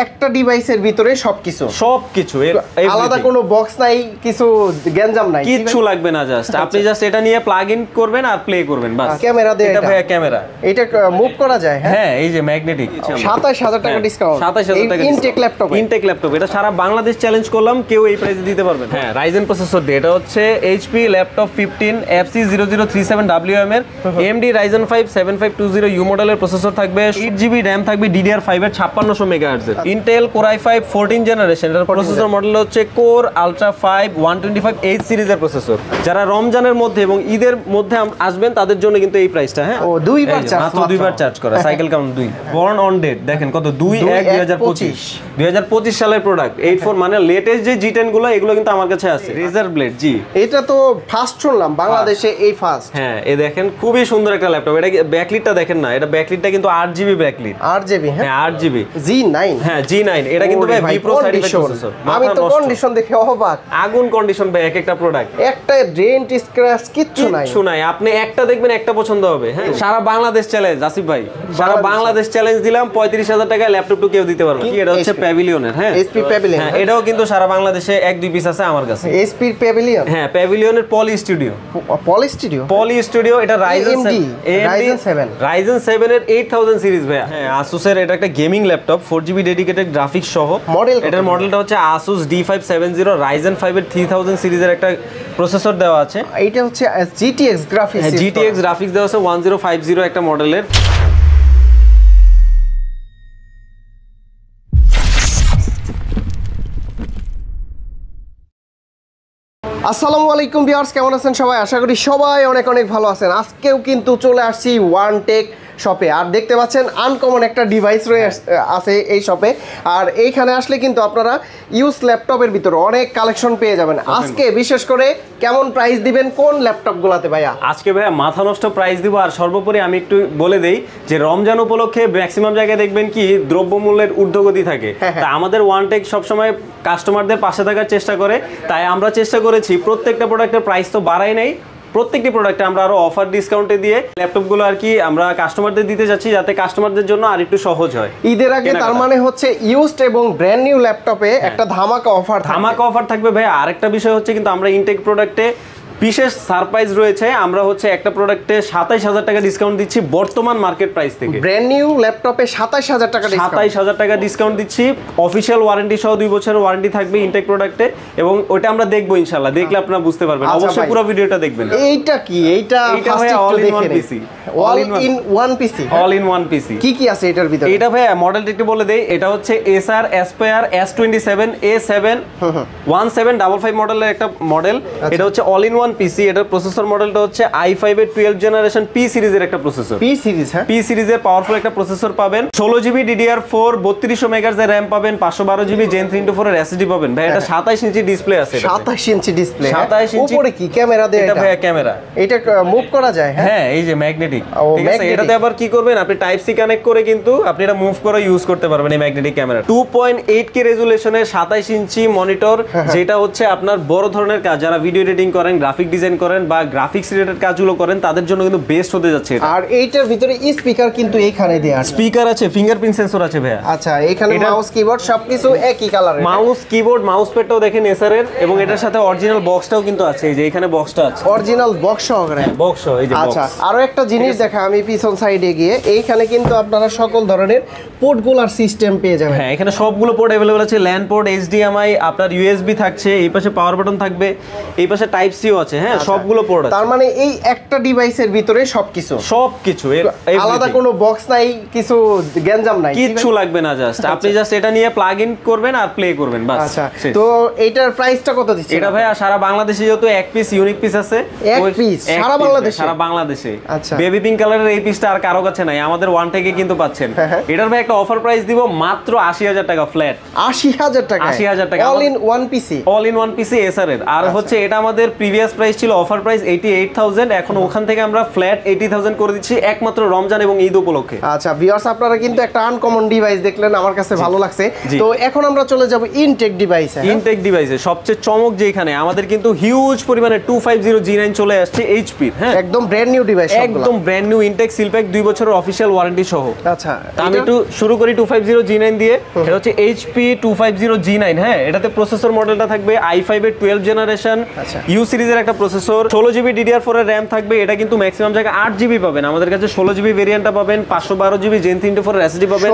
একটা ডিভাইসের ভিতরে সবকিছু আলাদা কোনো বক্স নাই, কিছু গ্যাঞ্জাম নাই, কিছু লাগবে না, জাস্ট আপনি জাস্ট এটা নিয়ে প্লাগ ইন করবেন আর প্লে করবেন বাস। ক্যামেরা দিয়ে এটা ভাইয়া ক্যামেরা, এটা মুভ করা যায়। হ্যাঁ এই যে ম্যাগনেটিক। 27000 টাকা ডিসকাউন্ট, 27000 টাকা ইনটেক ল্যাপটপ। এটা সারা বাংলাদেশ চ্যালেঞ্জ করলাম, কেউ এই প্রাইসে দিতে পারবে না। হ্যাঁ রাইজেন প্রসেসর দিয়ে, এটা হচ্ছে HP ল্যাপটপ 15 FC0037WM এর AMD Ryzen 5 7520U মডেলের প্রসেসর থাকবে, 8GB RAM থাকবে DDR5 এর 5600 MHz এর। Intel Core i5 14 জেনারেশন এর প্রসেসর মডেল হচ্ছে Core Ultra 5 125H সিরিজের প্রসেসর। যারা রমজানের মধ্যে এবং ঈদের মধ্যে আসবেন তাদের জন্য কিন্তু এই প্রাইসটা। হ্যাঁ ও দুইবার চার্জ, মাত্র দুইবার চার্জ করা, cycle count 2। Born on date দেখেন কত, 2/1/2025 সালের প্রোডাক্ট। 84 মানে লেটেস্ট যে G10 গুলো এগুলো কিন্তু আমার কাছে আছে। Razer Blade G, এটা তো ফার্স্ট শুনলাম বাংলাদেশে, এই ফার্স্ট। হ্যাঁ এই দেখেন খুবই সুন্দর একটা ল্যাপটপ। এটা ব্যাকলিটটা দেখেন না, এটা ব্যাকলিটটা কিন্তু 8GB ব্যাকলিট। 8GB? হ্যাঁ 8GB G9। হ্যাঁ G9, এটা কিন্তু ভাই V Pro সার্টিফাইড প্রসেসর। আমি তো কন্ডিশন দেখে অবাক, আগুন কন্ডিশন ভাই এক একটা প্রোডাক্ট, একটা ডেন্ট স্ক্র্যাচ কিচ্ছু নাই। আপনি একটা দেখবেন একটা পছন্দ হবে। হ্যাঁ সারা বাংলাদেশ চ্যালেঞ্জ আসিফ ভাই, সারা বাংলাদেশ চ্যালেঞ্জ দিলাম। 35000 টাকায় ল্যাপটপ তো কেউ দিতে পারবে কি? এটা হচ্ছে প্যাভিলিয়নের। হ্যাঁ HP প্যাভিলিয়ন। হ্যাঁ এটাও কিন্তু সারা বাংলাদেশে 1-2 পিস আছে আমার কাছে। HP প্যাভিলিয়ন, হ্যাঁ প্যাভিলিয়নের পলি স্টুডিও। এটা Ryzen 7 এর 8000 সিরিজ ভাই। হ্যাঁ Asus এর এটা একটা gaming laptop, 4GB dedicated graphics সহ মডেল। এটার মডেলটা হচ্ছে Asus D570 Ryzen 5 এর 3000 সিরিজের একটা প্রসেসর দেওয়া আছে। এটা হচ্ছে GTX গ্রাফিক্স। হ্যাঁ GTX গ্রাফিক্স দেওয়া আছে 1050 একটা মডেলের। আসসালামু আলাইকুম ভিউয়ার্স, কেমন আছেন সবাই? আশা করি সবাই অনেক অনেক ভালো আছেন। আজকেও কিন্তু চলে আসছি ওয়ানটেক শপে, আর দেখতে পাচ্ছেন আনকমন একটা ডিভাইস আছে এই শপে। আর এইখানে আসলে কিন্তু আপনারা ইউজ ল্যাপটপের ভিতরে অনেক কালেকশন পেয়ে যাবেন। আজকে বিশেষ করে কেমন প্রাইস দিবেন কোন ল্যাপটপগুলোতে ভাইয়া? আজকে ভাইয়া মাথা নষ্ট প্রাইস দিব। আর সর্বোপরি আমি একটু বলে দেই যে রমজান উপলক্ষে ম্যাক্সিমাম জায়গায় দেখবেন কি দ্রব্যমূল্যের ঊর্ধ্বগতি থাকে। তা আমাদের ওয়ানটেক সবসময় কাস্টমারদের পাশে থাকার চেষ্টা করে, তাই আমরা চেষ্টা করেছি প্রত্যেকটা প্রোডাক্টের প্রাইস তো বাড়াই নাই, প্রত্যেকটি প্রোডাক্টে আমরা আরো অফার ডিসকাউন্টে দিয়ে ল্যাপটপগুলো আর কি আমরা কাস্টমারদের দিতে যাচ্ছি, যাতে কাস্টমারদের জন্য আর একটু সহজ হয় ঈদের আগে। তার মানে হচ্ছে ইউজড এবং ব্র্যান্ড নিউ ল্যাপটপে একটা ধামাকা অফার থাকবে ভাই। আরেকটা বিষয় হচ্ছে কিন্তু আমরা ইনটেক প্রোডাক্টে বিশেষ সারপ্রাইজ রয়েছে। আমরা হচ্ছে একটা প্রোডাক্টে 27000 টাকা ডিসকাউন্ট দিচ্ছি বর্তমান মার্কেট প্রাইস থেকে। ব্র্যান্ড নিউ ল্যাপটপে 27000 টাকা ডিসকাউন্ট, 27000 টাকা ডিসকাউন্ট দিচ্ছি। অফিশিয়াল ওয়ারেন্টি সহ 2 বছরের ওয়ারেন্টি থাকবে ইনটেক প্রোডাক্টে, এবং ওটা আমরা দেখবো ইনশাআল্লাহ। দেখলে আপনারা বুঝতে পারবেন, অবশ্যই পুরো ভিডিওটা দেখবেন। এইটা কি? এইটা all in one PC. All in one PC কি কি আছে এটার ভিতরে? এটা ভাই মডেলটা একটু বলে দেই। এটা হচ্ছে Acer Aspire S27 A7 1755 মডেলের একটা মডেল। এটা হচ্ছে অল ইন ওয়ান পিসি। এটার প্রসেসর মডেলটা হচ্ছে i5 এর 12 জেনারেশন P সিরিজের একটা প্রসেসর। P সিরিজ, হ্যাঁ P সিরিজের পাওয়ারফুল একটা প্রসেসর পাবেন। 16GB DDR4 3200 MHz এর RAM পাবেন, 512GB Gen 3/4 এর SSD পাবেন। ভাই এটা 27 ইঞ্চি ডিসপ্লে আছে। 27 ইঞ্চি ডিসপ্লে, 27 ইঞ্চি। উপরে কি ক্যামেরা দেয়া? এটা ভাই ক্যামেরা, এটা মুভ করা যায়। হ্যাঁ এই যে ম্যাগনেটিক। ঠিক আছে, এটাতে আবার কি করবেন আপনি টাইপ সি কানেক্ট করে কিন্তু আপনি এটা মুভ করে ইউজ করতে পারবেন এই magnetic camera. 2.8K রেজোলিউশনের 27 inch monitor, যেটা হচ্ছে আপনার বড় ধরনের কাজ, যারা ভিডিও এডিটিং করেন, গ্রাফিক ডিজাইন করেন বা গ্রাফিক্স রিলেটেড কাজগুলো করেন তাদের জন্য কিন্তু বেস্ট হতে যাচ্ছে এটা। আর এইটার ভিতরে স্পিকার কিন্তু এইখানে দেয়া আছে, স্পিকার আছে, ফিঙ্গারপ্রিন্ট সেন্সর আছে ভাইয়া। আচ্ছা, এখানে মাউস কিবোর্ড সবকিছু একই কালারের। মাউস কিবোর্ড মাউস প্যাডটাও দেখেন এসারের, এবং এটার সাথে অরিজিনাল বক্সটাও কিন্তু আছে। এই যে এখানে বক্সটা আছে, অরিজিনাল বক্স সহকারে। বক্স এই যে। আচ্ছা, আরো একটা জিনিস দেখা, আমি পিছন সাইডে গিয়ে এইখানে কিন্তু আপনারা সকল ধরনের পোর্টগুলোর সিস্টেম পেয়ে যাবেন। হ্যাঁ এখানে সবগুলো পোর্ট अवेलेबल আছে। ল্যান্ড পোর্ট, HDMI, আপনার USB থাকছে, এই পাশে পাওয়ার বাটন থাকবে, এই পাশে টাইপ সিও আছে। হ্যাঁ সবগুলো পোর্ট আছে। তার মানে এই একটা ডিভাইসের ভিতরে সবকিছু আলাদা কোনো বক্স নাই, কিছু গ্যাঞ্জাম নাই, কিছু লাগবে না, জাস্ট আপনি জাস্ট এটা নিয়ে প্লাগ ইন করবেন আর প্লে করবেন বাস। আচ্ছা, তো এটার প্রাইসটা কত দিচ্ছেন? এটা ভাই সারা বাংলাদেশে যেহেতু এক পিস ইউনিক পিস আছে, এক পিস সারা বাংলাদেশে। আচ্ছা, বেবি পিঙ্ক কালারের এই পিসটা আর কারো কাছে নাই, আমাদের ওয়ান থেকে কিন্তু পাচ্ছেন। এটার ভাই একটা অফার প্রাইস দিব মাত্র 80000 টাকা ফ্ল্যাট। 80000 টাকা, 80000 টাকা all in one PC. All in one PC এসার এর। আর হচ্ছে এটা আমাদের প্রিভিয়াস প্রাইস ছিল অফার প্রাইস 88,000, এখন ওখান থেকে আমরা ফ্ল্যাট 80,000 করে দিচ্ছি একমাত্র রমজান এবং ঈদ উপলক্ষে। আচ্ছা ভিউয়ার্স, আপনারা কিন্তু একটা আনকমন ডিভাইস দেখলেন, আমার কাছে ভালো লাগছে। তো এখন আমরা চলে যাব ইনটেক ডিভাইসে। ইনটেক ডিভাইসে সবচেয়ে চমক যেখানে আমাদের কিন্তু হিউজ পরিমাণে 250 G9 চলে আসছে এইচপি। হ্যাঁ, একদম ব্র্যান্ড নিউ ডিভাইস, একদম ব্র্যান্ড নিউ ইনটেক সিলপ্যাক 2 বছরের অফিশিয়াল ওয়ারেন্টি সহ। আচ্ছা, আমি একটু শুরু করি 250 G9 দিয়ে। এটা হচ্ছে এইচপি 250 G9। হ্যাঁ, এটাতে প্রসেসর মডেলটা থাকবে i5 এর 12 জেনারেশন ইউ সিরিজের একটা প্রসেসর, 16GB DDR4 এর র‍্যাম থাকবে। এটা কিন্তু ম্যাক্সিমাম জায়গায় 8GB পাবেন, আমাদের কাছে 16GB ভেরিয়েন্টটা পাবেন, 512GB Gen 3 4 এর SSD পাবেন,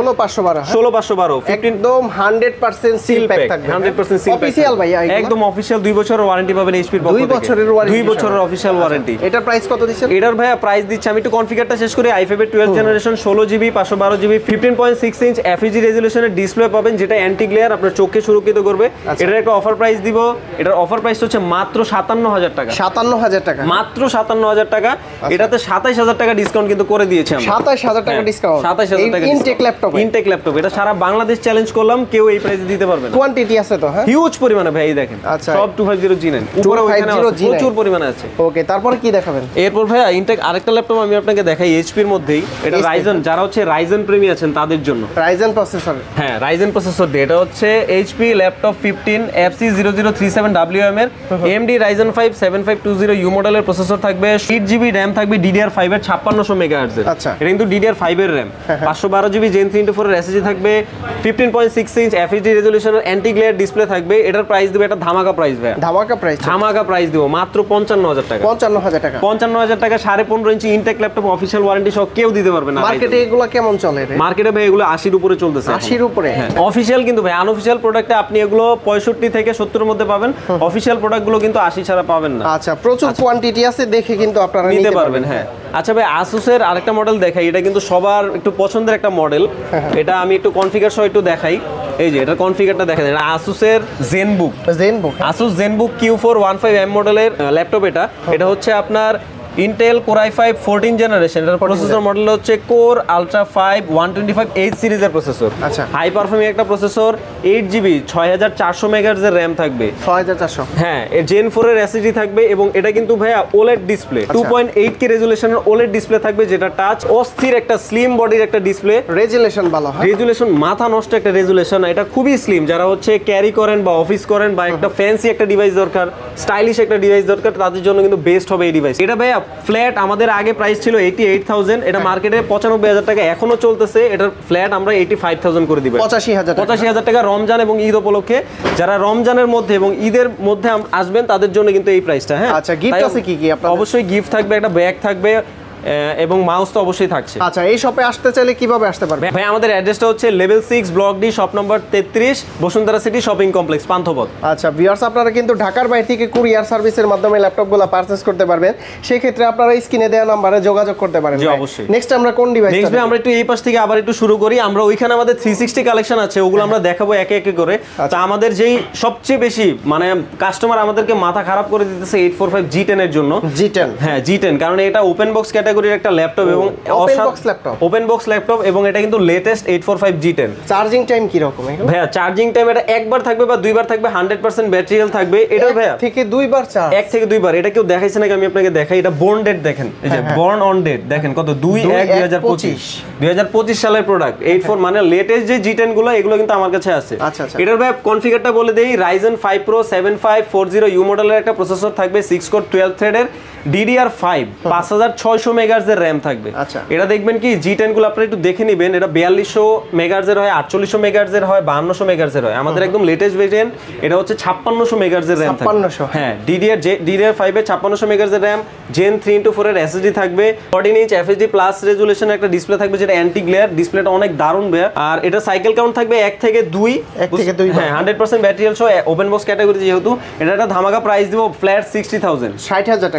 16512 একদম 100% সিল প্যাক থাকবে, 100% সিল প্যাক অফিশিয়াল ভাই, একদম অফিশিয়াল 2 বছরের ওয়ারেন্টি পাবেন এইচপির পক্ষ থেকে। 2 বছরের ওয়ারেন্টি, 2 বছরের অফিশিয়াল ওয়ারেন্টি। এটার প্রাইস কত দিচ্ছেন? এটার ভাইয়া প্রাইস দিচ্ছি, আমি একটু কনফিগারটা শেষ করি। i5 এর 12 generation 16GB 512GB 15.6 inch FHD রেজোলিউশনের ডিসপ্লে পাবেন, যেটা অ্যান্টি গ্লেয়ার আপনার চোখকে সুরক্ষিত করবে। এটার একটা অফার প্রাইস দিব, এটার অফার প্রাইস হচ্ছে মাত্র 57,000 টাকা। 57,000 টাকা, মাত্র 57,000 টাকা। এটাতে 27,000 টাকা ডিসকাউন্ট কিন্তু করে দিয়েছি আমরা। 27,000 টাকা ডিসকাউন্ট, 27,000 টাকা ইনটেক ল্যাপটপ। ইনটেক ল্যাপটপ এটা সারা বাংলাদেশ চ্যালেঞ্জ করলাম, কেউ এই প্রাইসে দিতে পারবে না। কোয়ান্টিটি আছে তো? হ্যাঁ, হিউজ পরিমাণে ভাই, দেখেন আচ্ছা, সব 250 G9 উপরে ওখানে প্রচুর পরিমাণে আছে। ওকে, তারপরে কি দেখাবেন? এরপর ভাইয়া ইনটেক আরেকটা ল্যাপটপ আমি আপনাকে দেখাই এইচপির মধ্যেই। এটা রাইজেন, যারা হচ্ছে রাইজেন প্রেমী আছেন তাদের জন্য। রাইজেন প্রসেসর, হ্যাঁ রাইজেন প্রসেসর দিয়ে। এটা হচ্ছে এইচপি ল্যাপটপ 15 FC0037WM এর AMD Ryzen 5 7520U মডেলের প্রসেসর থাকবে, 8GB RAM থাকবে DDR5 এর 5600 MHz এর। আচ্ছা, এটা কিন্তু DDR5 এর RAM, 512GB Gen 3 4 এর SSD থাকবে, 15.6 ইঞ্চ FHD রেজোলিউশনের অ্যান্টি গ্লেয়ার ডিসপ্লে থাকবে। এটার প্রাইস দেব একটা ধামাকা প্রাইস ভাই, ধামাকা প্রাইস দেব মাত্র 55,000 টাকা। 55,000 টাকা, 55,000 টাকা 15.5 ইঞ্চি ইনটেক ল্যাপটপ অফিশিয়াল ওয়ারেন্টি সহ কেউ দিতে পারবে না। মার্কেটে এগুলো কেমন চলে রে? মার্কেটে ভাই এগুলো 80 উপরে চলতেছে। 80 উপরে? হ্যাঁ, অফিশিয়াল কিন্তু ভাই, আনঅফিশিয়াল প্রোডাক্টে আপনি এগুলো 65 থেকে 70 এর মধ্যে পাবেন, অফিশিয়াল প্রোডাক্টগুলো কিন্তু 80 ছাড়া পাবেন না। আচ্ছা, প্রচুর কোয়ান্টিটি আছে, দেখে কিন্তু আপনারা নিতে পারবেন। হ্যাঁ, আচ্ছা ভাই আসুসের আরেকটা মডেল দেখাই, এটা কিন্তু সবার একটু পছন্দের একটা মডেল। এটা আমি একটু কনফিগার সহ একটু দেখাই। এই যে এটা কনফিগারটা দেখেন, এটা আসুসের ZenBook, Asus ZenBook Q4 15M মডেলের ল্যাপটপ। এটা হচ্ছে আপনার ইন্টেল কোর i5 14 জেনারেশন, এর প্রসেসর মডেল হচ্ছে কোর আলট্রা 5 125H সিরিজের প্রসেসর। আচ্ছা, হাই পারফর্মিং একটা প্রসেসর, 8GB 6400 MHz এর RAM থাকবে, 6400। হ্যাঁ, এর Gen 4 এর SSD থাকবে, এবং এটা কিন্তু ভাইয়া OLED display, 2.8K রেজোলিউশনের OLED display থাকবে, যেটা টাচ অস্থির একটা স্লিম বডির একটা ডিসপ্লে, রেজোলিউশন ভালো, রেজোলিউশন মাথা নষ্ট একটা রেজোলিউশন। এটা খুবই স্লিম, যারা হচ্ছে ক্যারি করেন বা অফিস করেন বা একটা ফ্যান্সি একটা ডিভাইস দরকার, স্টাইলিশ একটা ডিভাইস দরকার, তাদের জন্য কিন্তু বেস্ট হবে এই ডিভাইস। এটা ভাইয়া ফ্ল্যাট আমাদের আগে প্রাইস ছিল 88,000, এটা মার্কেটে 95,000 টাকা এখনো চলতেছে। এটার ফ্ল্যাট আমরা 85,000 করে দিব, 85,000 টাকা রমজান এবং ঈদ উপলক্ষে। যারা রমজানের মধ্যে এবং ঈদের মধ্যে আসবেন তাদের জন্য কিন্তু এই প্রাইসটা। হ্যাঁ, আচ্ছা, গিফট আছে কি আপনাদের? অবশ্যই গিফট থাকবে, একটা ব্যাগ থাকবে এবং মাউস তো অবশ্যই থাকছে। আচ্ছা, এই শপে আসতে চাইলে কিভাবে আসতে পারবে? ভাই আমাদের অ্যাড্রেসটা হচ্ছে level 6 block D shop number 33 Bashundhara city shopping complex Panthapath. আচ্ছা ভিউয়ার্স, আপনারা কিন্তু ঢাকার বাইরে থেকে কুরিয়ার সার্ভিসের মাধ্যমে ল্যাপটপগুলো পারচেজ করতে পারবেন, সেই ক্ষেত্রে আপনারা স্ক্রিনে দেওয়া নম্বরে যোগাযোগ করতে পারেন। জি অবশ্যই। নেক্সট আমরা কোন ডিভাইস? নেক্সট আমরা একটু এই পাশ থেকে আবার একটু শুরু করি। আমরা ওইখানে আমাদের 360 কালেকশন আছে, ওগুলো আমরা দেখাবো একে একে করে। তা আমাদের যেই সবচেয়ে বেশি মানে কাস্টমার আমাদেরকে মাথা খারাপ করে দিতেছে 845 G10 এর জন্য। G10, হ্যাঁ G10, কারণ এটা ওপেন বক্স ক্যাটাগরির একটা ল্যাপটপ এবং ওপেন বক্স ল্যাপটপ, এবং এটা কিন্তু লেটেস্ট 845 G10। চার্জিং টাইম কি রকম এগুলো? ভাইয়া চার্জিং টাইম এটা একবার থাকবে বা দুইবার থাকবে, 100% ব্যাটারি হেলথ থাকবে। এটা ভাইয়া থেকে দুইবার চার্জ, এক থেকে দুইবার। এটা কেউ দেখাইছে নাকি? আমি আপনাকে দেখাই। এটা বোর্ন ডেট দেখেন, এই যে বোর্ন অন ডেট দেখেন কত, 2/1/2025 সালের প্রোডাক্ট। 84 মানে লেটেস্ট যে G10 গুলো, এগুলো কিন্তু আমার কাছে আছে। আচ্ছা, এটার ভাই কনফিগারটা বলে দেই। Ryzen 5 Pro 7540U মডেলের একটা প্রসেসর থাকবে, 6 কোর 12 থ্রেডের, DDR5 5600 MHz এর RAM থাকবে। এটা দেখবেন কি G10 গুলো আপনারা একটু দেখে নেবেন, এটা 4200 MHz এর হয়, 4800 MHz এর হয়, 5200 MHz এর হয়। আমাদের একদম লেটেস্ট ভেরিয়েন্ট, এটা হচ্ছে 5600 MHz এর RAM থাকবে। হ্যাঁ, DDR5 এর 5600 MHz এর RAM, Gen 3/4 এর SSD থাকবে, 14 ইঞ্চ FHD প্লাস রেজোলিউশনের একটা ডিসপ্লে থাকবে, যেটা অ্যান্টি গ্লেয়ার ডিসপ্লেটা অনেক দারুণ ভাই। আর এটা সাইকেল কাউন্ট থাকবে 1 থেকে 2। হ্যাঁ, 100% ব্যাটারি হেলথ সহ ওপেন বক্স ক্যাটাগরি, যেহেতু এটা একটা ধামাকা প্রাইস দিব, ফ্ল্যাট 60,000 60,000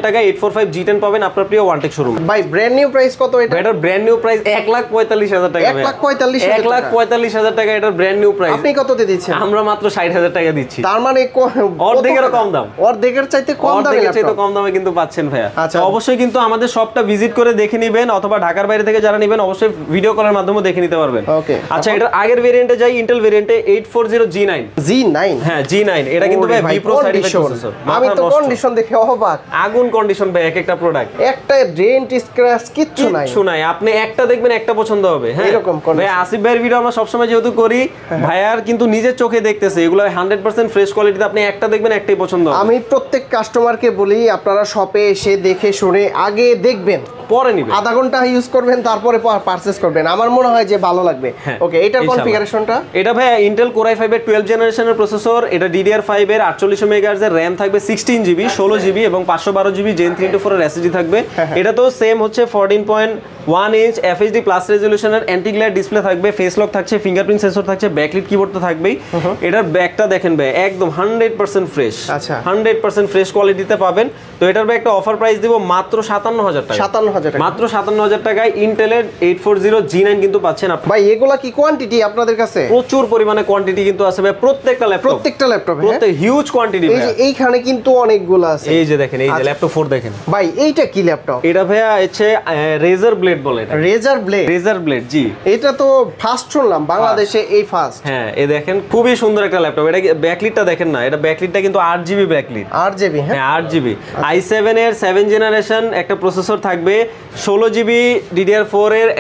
টাকা 845 G10 পাবেন আপনার প্রিয় ওয়ান ওয়ানটেক শোরুম। ভাই ব্র্যান্ড নিউ প্রাইস কত এটা? এটার ব্র্যান্ড নিউ প্রাইস 1,45,000 টাকা। 1,45,000 টাকা এটার ব্র্যান্ড নিউ প্রাইস। আপনি কততে দিচ্ছেন? আমরা মাত্র 60,000 টাকা দিচ্ছি। তার মানে অর্ধেকের কম দাম, অর্ধেকের চাইতে কম দামে, অর্ধেকের চাইতে কম দামে কিন্তু পাচ্ছেন ভাইয়া। আচ্ছা, অবশ্যই কিন্তু আমাদের শপটা ভিজিট করে দেখে নেবেন, অথবা ঢাকার বাইরে থেকে যারা নেবেন অবশ্যই ভিডিও কলের মাধ্যমে দেখে নিতে পারবেন। ওকে, আচ্ছা এটার আগের ভেরিয়েন্টে যাই, ইন্টেল ভেরিয়েন্টে 840 G9। হ্যাঁ G9, এটা কিন্তু ভাই বি প্রো সার্টিফাইড প্রসেসর। আমি তো কন্ডিশন দেখে অবাক, আগুন কন্ডিশন ভাই, এক একটা প্রোডাক্ট, একটা ডেন্ট স্ক্র্যাচ কিচ্ছু নাই। আপনি একটা দেখবেন একটা পছন্দ হবে। হ্যাঁ এরকম ভাই আসিফ ভাইয়ের ভিডিও আমরা সবসময় যেহেতু করি, ভাইয়ার কিন্তু নিজের চোখে দেখতেছে এগুলো 100% ফ্রেশ কোয়ালিটিতে, আপনি একটা দেখবেন একটাই পছন্দ হবে। আমি প্রত্যেক কাস্টমারকে বলি আপনারা শপে এসে দেখে শুনে আগে দেখবেন, পরে নিবেন, আধা ঘন্টা ইউজ করবেন, তারপরে পারচেজ করবেন, আমার মনে হয় যে ভালো লাগবে। ওকে, এটার কনফিগারেশনটা? এটা ভাই ইন্টেল কোর i5 এর 12 জেনারেশনের প্রসেসর, এটা DDR5 এর 48 মেগাহার্জ এর RAM থাকবে, 16 জিবি, 16 জিবি এবং 512 জিবি Gen 3/4 এর SSD থাকবে। এটা তো সেম হচ্ছে 14.1 ইঞ্চ FHD প্লাস রেজোলিউশনের অ্যান্টি গ্লেয়ার ডিসপ্লে থাকবে, ফেস লক থাকছে, ফিঙ্গারপ্রিন্ট সেন্সর থাকছে, ব্যাকলিট কিবোর্ড তো থাকবেই। এটার ব্যাকটা দেখেন ভাই একদম 100% ফ্রেশ, আচ্ছা 100% ফ্রেশ কোয়ালিটিতে পাবেন। তো এটার ভাই একটা অফার প্রাইস দিব মাত্র 57,000 টাকা। 57,000 টাকা, মাত্র 57,000 টাকায় ইন্টেলের 840 G9 কিন্তু পাচ্ছেন আপনি। ভাই এগুলা কি কোয়ান্টিটি আপনাদের কাছে? প্রচুর পরিমাণে কোয়ান্টিটি কিন্তু আছে ভাই, প্রত্যেকটা ল্যাপটপে প্রত্যেক হিউজ কোয়ান্টিটি। এই যে এইখানে কিন্তু অনেকগুলো আছে, এই যে দেখেন, এই যে ল্যাপটপ 4 দেখেন ভাই। এইটা কি ল্যাপটপ? এটা ভাইয়া হচ্ছে রেজার ব্লেড বলে, এটা রেজার ব্লেড। জি, এটা তো ফার্স্ট শুনলাম বাংলাদেশে, এই ফার্স্ট। হ্যাঁ এই দেখেন খুবই সুন্দর একটা ল্যাপটপ। এটা ব্যাকলিটটা দেখেন না, এটা ব্যাকলিটটা কিন্তু 8GB ব্যাকলিট, 8GB। হ্যাঁ 8GB i7 এর 7 জেনারেশন একটা প্রসেসর থাকবে, 16GB DDR4 এর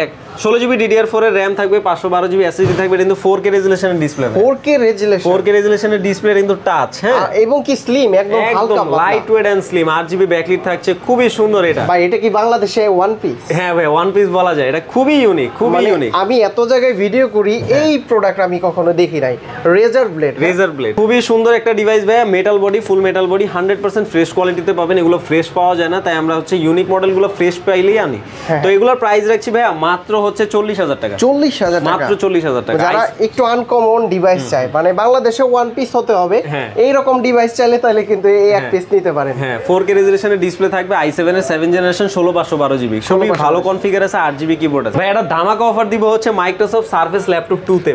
16GB DDR4 এর RAM থাকবে, 512GB SSD থাকবে, কিন্তু 4K রেজোলিউশনের ডিসপ্লে, 4K রেজোলিউশনের ডিসপ্লে কিন্তু টাচ। হ্যাঁ এবং কি স্লিম, একদম হালকা light weight and slim, 8GB backlit থাকছে, খুবই সুন্দর এটা। ভাই এটা কি বাংলাদেশে ওয়ান পিস? হ্যাঁ ভাই ওয়ান পিস বলা যায়, এটা খুবই ইউনিক, খুবই ইউনিক। আমি এত জায়গায় ভিডিও করি, এই প্রোডাক্ট আমি কখনো দেখি নাই। রেজার ব্লেড খুবই সুন্দর একটা ডিভাইস ভাই, মেটাল বডি, ফুল মেটাল বডি, 100% ফ্রেশ কোয়ালিটিতে পাবেন। এগুলো ফ্রেশ পাওয়া যায় না, তাই আমরা হচ্ছে ইউনিক মডেলগুলো ফ্রেশ পাইলেই আনি। তো এগুলোর প্রাইস রাখছি ভাই মাত্র হচ্ছে 40,000 টাকা। 40,000 টাকা, মাত্র 40,000 টাকা। যারা একটু আনকমন ডিভাইস চায়, মানে বাংলাদেশে ওয়ান পিস হতে হবে, এই রকম ডিভাইস চাইলে তাহলে কিন্তু এই এক পিস নিতে পারেন। হ্যাঁ 4K রেজোলিউশনের ডিসপ্লে থাকবে, i7 এর 7 জেনারেশন, 16/512GB, খুবই ভালো কনফিগার আছে, 8GB কিবোর্ড আছে। ভাই এটা ধামাকা অফার দিব হচ্ছে মাইক্রোসফট সারফেস ল্যাপটপ 2 তে।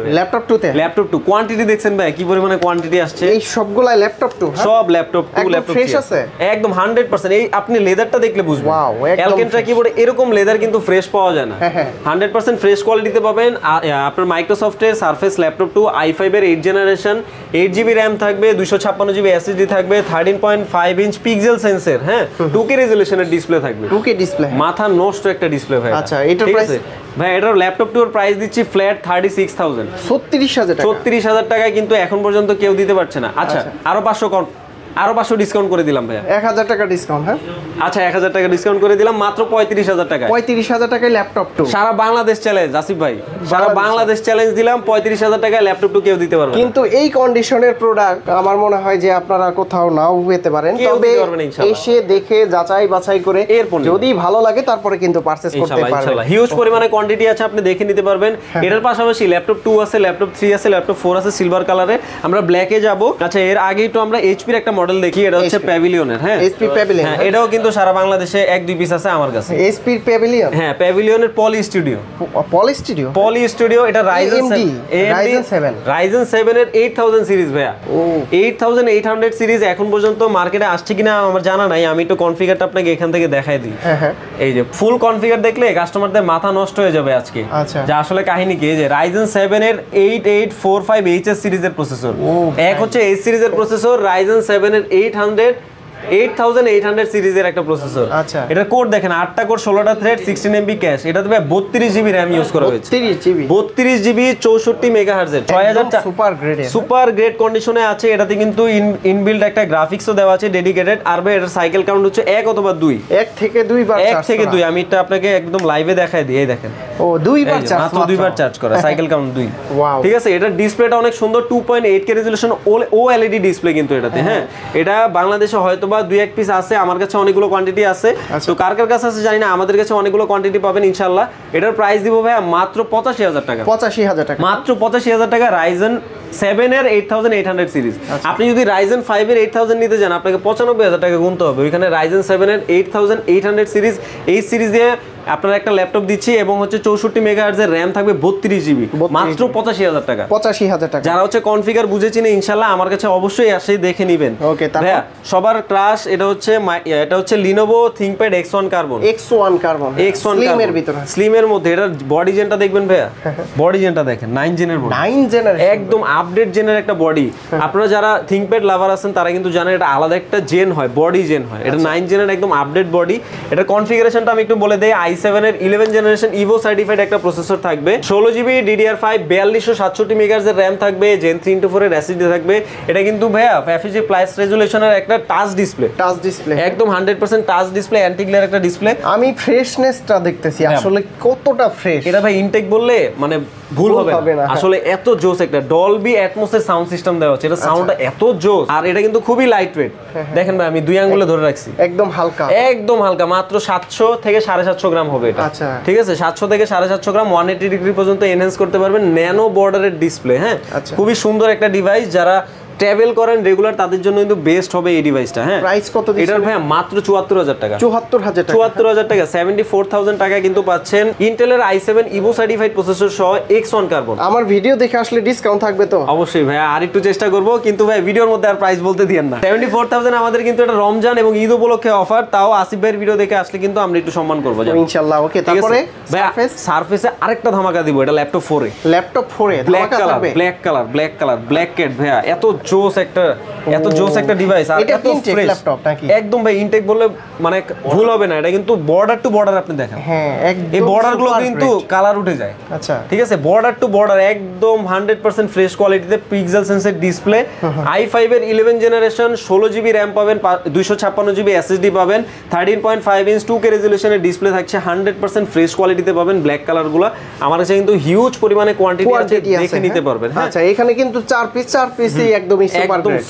ল্যাপটপ 2 কোয়ান্টিটি দেখছেন ভাই কি পরিমাণে কোয়ান্টিটি আসছে, এই সবগুলা ল্যাপটপ 2, সব ল্যাপটপ 2, ল্যাপটপ ফ্রেশ আছে একদম 100%। এই আপনি লেদারটা দেখলে বুঝবেন, ওয়াও, অ্যালকেন্ট্রা কিবোর্ডে এরকম লেদার কিন্তু ফ্রেশ পাওয়া যায় না। 100% ফ্রেশ কোয়ালিটিতে পাবেন। আপনার মাইক্রোসফটের সারফেস ল্যাপটপ 2 i5 এর 8 জেনারেশন, 8GB RAM থাকবে, 256GB SSD থাকবে, 13.5 ইঞ্চ পিক্সেল সেন্সর, হ্যাঁ 2K রেজোলিউশনের ডিসপ্লে থাকবে, 2K ডিসপ্লে, মাথা নষ্ট একটা ডিসপ্লে ভাই। আচ্ছা এটার প্রাইস? ভাই এটার ল্যাপটপ 2 এর প্রাইস দিচ্ছি ফ্ল্যাট 36,000, 36,000 টাকা। 36,000 টাকায় কিন্তু এখন পর্যন্ত কেউ দিতে পারছে না। আচ্ছা আরো 500 ডিসকাউন্ট করে দিলাম ভাইয়া, 1000 টাকা ডিসকাউন্ট। হ্যাঁ আচ্ছা 1000 টাকা ডিসকাউন্ট করে দিলাম মাত্র 35,000 টাকা। 35,000 টাকায় ল্যাপটপ 2, সারা বাংলাদেশ চ্যালেঞ্জ আসিফ ভাই, সারা বাংলাদেশ চ্যালেঞ্জ দিলাম, 35,000 টাকায় ল্যাপটপ 2 কেউ দিতে পারবে। কিন্তু এই কন্ডিশনের প্রোডাক্ট আমার মনে হয় যে আপনারা কোথাও নাও পেতে পারেন, তবে এসে দেখে যাচাই বাছাই করে যদি ভালো লাগে তারপরে কিন্তু পারচেজ করতে পারবেন। ইনশাআল্লাহ হিউজ পরিমাণে কোয়ান্টিটি আছে, আপনি দেখে নিতে পারবেন। এটার পাশাপাশি ল্যাপটপ 2 আছে, ল্যাপটপ 3 আছে, ল্যাপটপ 4 আছে সিলভার কালারে, আমরা ব্ল্যাকে যাব। আচ্ছা এর আগেই তো আমরা এইচপির একটা মডেল দেখি, এটা হচ্ছে প্যাভিলিয়নের। হ্যাঁ এইচপি প্যাভিলিয়ন, হ্যাঁ এটাও কিন্তু সারা বাংলাদেশে 1-2 পিস আছে আমার কাছে। এইচপি প্যাভিলিয়ন, হ্যাঁ প্যাভিলিয়নের পলি স্টুডিও, এটা Ryzen 7 এর 8000 সিরিজ ভাইয়া, 8800 সিরিজ এখন পর্যন্ত মার্কেটে আসছে কিনা আমার জানা নাই, আমি একটু কনফিগারটা আপনাকে এখান থেকে দেখাই দিই। এই যে ফুল কনফিগার দেখলে কাস্টমারদের মাথা নষ্ট হয়ে যাবে আজকে, যে আসলে কাহিনী কি, যে Ryzen 7 এর 8845HS সিরিজের প্রসেসর, এক হচ্ছে এই সিরিজের প্রসেসর, Ryzen 7 এর 8800 সিরিজের একটা প্রসেসর। আচ্ছা এটা কোড দেখেন, 8টা কোর, 16টা থ্রেড, 16 MB ক্যাশ, এটাতে ভাই 32GB RAM ইউজ করা হয়েছে, 32GB 64 মেগাহার্জ এর 6000 সুপার গ্রেড কন্ডিশনে আছে। এটাতে কিন্তু ইনবিল্ড একটা গ্রাফিক্সও দেওয়া আছে ডেডিকেটেড। আর ভাই এটার সাইকেল কাউন্ট হচ্ছে 1 অথবা 2, 1 থেকে 2 আমি এটা আপনাকে একদম লাইভে দেখাই দিই। এই দেখেন ও দুইবার চার্জ, মাত্র দুইবার চার্জ করা, সাইকেল কাউন্ট 2। ওয়াও, ঠিক আছে, এটা ডিসপ্লেটা অনেক সুন্দর, 2.8K রেজোলিউশন OLED ডিসপ্লে কিন্তু এটাতে। হ্যাঁ, এটা বাংলাদেশে হয়তোবা 2-1 পিস আছে, আমার কাছে অনেকগুলো কোয়ান্টিটি আছে, তো কার কার কাছে আছে জানি না, আমাদের কাছে অনেকগুলো কোয়ান্টিটি পাবেন ইনশাআল্লাহ। এটার প্রাইস দিব ভাই মাত্র 85,000 টাকা। 85,000 টাকা, মাত্র 85,000 টাকা। Ryzen 7 এর 8800 সিরিজ। আপনি যদি Ryzen 5 এর 8000 নিতে যান, আপনাকে 95,000 টাকা গুনতে হবে। ওইখানে Ryzen 7 এর 8800 সিরিজ, এই সিরিজ দিয়ে আপনারা একটা ল্যাপটপ দিচ্ছি এবং হচ্ছে 64 মেগাহার্জ এর র‍্যাম থাকবে, 32 জিবি, মাত্র 85,000 টাকা। 85,000 টাকা। যারা হচ্ছে কনফিগার বুঝে চিনে ইনশাআল্লাহ আমার কাছে অবশ্যই আসে দেখে নেবেন। ওকে, ভাইয়া সবার ক্রাশ এটা হচ্ছে Lenovo ThinkPad X1 Carbon। X1 Carbon slim এর ভিতরে, স্লিমের মধ্যে এটার বডি জেনটা দেখবেন ভাইয়া, বডি জেনটা দেখেন, 9 জেনের বডি, 9 জেনের একদম আপডেট জেনের একটা বডি। আপনারা যারা ThinkPad লাভার আছেন তারা কিন্তু জানেন এটা আলাদা একটা জেন হয়, বডি জেন হয়। এটা 9 জেনের একদম আপডেট বডি। এটা কনফিগারেশনটা আমি একটু বলে দেই। i7 এর 11 জেনারেশন ইভো সার্টিফাইড একটা প্রসেসর থাকবে, 16GB DDR5, 4267 মেগাহার্জ এর র‍্যাম থাকবে, Gen 3 into 4 এর SSD থাকবে। এটা কিন্তু ভাইয়া FHD প্লাস রেজোলিউশনের একটা টাচ ডিসপ্লে, একদম 100% টাচ ডিসপ্লে, অ্যান্টি গ্লেয়ার একটা ডিসপ্লে। আমি ফ্রেশনেসটা দেখতেছি আসলে কতটা ফ্রেশ। এটা ভাই ইনটেক বললে মানে ভুল হবে না, আসলে এত জোস একটা ডলবি অ্যাটমস এর সাউন্ড সিস্টেম দেওয়া হচ্ছে, এটা সাউন্ডটা এত জোস। আর এটা কিন্তু খুবই লাইট ওয়েট, দেখেন ভাই আমি 2 আঙ্গুলে ধরে রাখছি, একদম হালকা, একদম হালকা, মাত্র 700 থেকে 750 গ্রাম হবে এটা। আচ্ছা, ঠিক আছে, 700 থেকে 750 গ্রাম, 180 ডিগ্রি পর্যন্ত এনহ্যান্স করতে পারবেন, ন্যানো বর্ডারের ডিসপ্লে। হ্যাঁ, খুবই সুন্দর একটা ডিভাইস। যারা ট্রাভেল করেন রেগুলার তাদের জন্য কিন্তু বেস্ট হবে এই ডিভাইসটা। হ্যাঁ, প্রাইস কত দিচ্ছেন? এটার ভাই মাত্র 74,000 টাকা। 74,000 টাকা, 74,000 টাকা কিন্তু পাচ্ছেন ইন্টেলের i7 ইভো সার্টিফাইড প্রসেসর সহ X1 Carbon। আমার ভিডিও দেখে আসলে ডিসকাউন্ট থাকবে তো? অবশ্যই ভাই, আর একটু চেষ্টা করব, কিন্তু ভাই ভিডিওর মধ্যে আর প্রাইস বলতে দিয়েন না। 74,000 আমাদের কিন্তু এটা রমজান এবং ঈদ উপলক্ষে অফার, তাও আসিফ ভাইয়ের ভিডিও দেখে আসলে কিন্তু আমরা একটু সম্মান করব ইনশাআল্লাহ। ওকে, তারপরে সারফেসে আরেকটা ধামাকা দিব, এটা ল্যাপটপ 4 এ ধামাকা থাকবে, ব্ল্যাক কালার ব্ল্যাক ক্যাট ভাইয়া, এত জোস একটা ডিভাইস। আর এত ফ্রেশ ল্যাপটপ নাকি? একদম ভাই ইনটেক বললে মানে ভুল হবে না। এটা কিন্তু বর্ডার টু বর্ডার আপনি দেখেন, হ্যাঁ একদম, এই বর্ডার গুলো কিন্তু কালার উঠে যায়। আচ্ছা, ঠিক আছে, বর্ডার টু বর্ডার একদম 100% ফ্রেশ কোয়ালিটিতে, পিক্সেল সেন্সর ডিসপ্লে, i5 এর 11 জেনারেশন, 16GB র‍্যাম পাবেন, 256GB SSD পাবেন, 13.5 ইঞ্চ 2K রেজোলিউশনের ডিসপ্লে থাকছে, 100% ফ্রেশ কোয়ালিটিতে পাবেন। ব্ল্যাক কালার গুলো আমার কাছে কিন্তু হিউজ পরিমাণে কোয়ান্টিটি আছে, দেখে নিতে পারবেন। আচ্ছা, এখানে কিন্তু 4 পিসই একদমই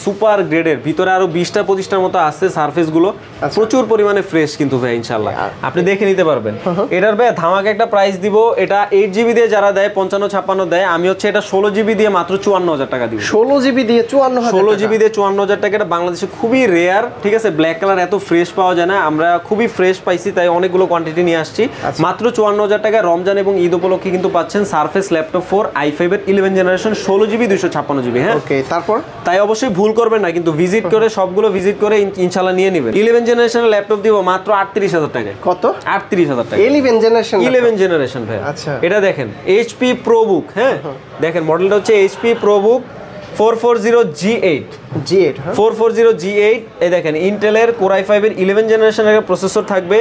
সুপার গ্রেডের, ভিতরে আরো 20-25টার মতো আছে সারফেস গুলো, প্রচুর পরিমাণে ফ্রেশ কিন্তু ভাই ইনশাআল্লাহ আপনি দেখে নিতে পারবেন। এটার ভাই ধামাকা একটা প্রাইস দিব। এটা 8GB দিয়ে যারা দেয় 55-56 দেয়, আমি হচ্ছে এটা 16GB দিয়ে মাত্র 54,000 টাকা দিব। 16GB দিয়ে 54,000 টাকা। এটা বাংলাদেশে খুবই রেয়ার, ঠিক আছে, ব্ল্যাক কালার এত ফ্রেশ পাওয়া যায় না, আমরা খুবই ফ্রেশ পাইছি তাই অনেকগুলো কোয়ান্টিটি নিয়ে আসছি। মাত্র 54,000 টাকা রমজান এবং ঈদ উপলক্ষে কিন্তু পাচ্ছেন সারফেস ল্যাপটপ 4 i5 এর 11 জেনারেশন 16GB 256GB। হ্যাঁ, ওকে, তারপর তাই অবশ্যই ভুল করবেন না, কিন্তু ভিজিট করে সবগুলো ভিজিট করে ইনশাআল্লাহ নিয়ে নেবেন। 11 জেনারেশনের ল্যাপটপ দিব মাত্র 38,000 টাকায়। কত? 38,000 টাকা। 11 জেনারেশন ভাই। আচ্ছা, এটা দেখেন HP ProBook। হ্যাঁ, দেখেন মডেলটা হচ্ছে HP ProBook 440G8 440G8। এই দেখেন ইন্টেলের Core i5 এর 11 জেনারেশনের প্রসেসর থাকবে,